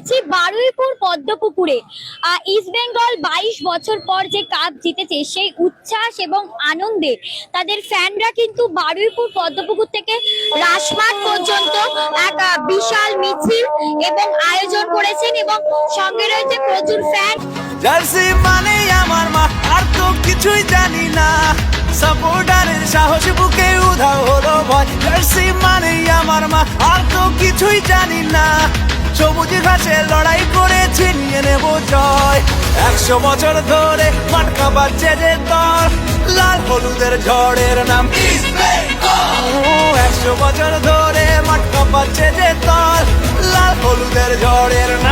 রয়েছি বারুইপুর পদ্মপুকুরে। ইস্ট বেঙ্গল 22 বছর পর যে কাপ জিতেছে সেই উচ্ছ্বাস এবং আনন্দে তাদের ফ্যানরা কিন্তু বারুইপুর পদ্মপুকুর থেকে রাজমাঠ পর্যন্ত এক বিশাল মিছিল এবং আয়োজন করেছেন এবং সঙ্গে রয়েছে প্রচুর ফ্যান। জার্সি মানে আমার মা, আর তো কিছুই জানি না, সাপোর্টারের সাহস বুকে উধাও হলো ভয়। জার্সি মানে আমার মা, আর তো কিছুই জানি না, সবুজ ঘাসে লড়াই করে ছিনিয়ে নেব জয়। 100 বছর ধরে মাঠ কাঁপাচ্ছে যে দল, লাল হলুদের ঝড়ের নাম ইস্ট বেঙ্গল। 100 বছর ধরে মাঠ কাঁপাচ্ছে যে দল, লাল হলুদের ঝড়ের নাম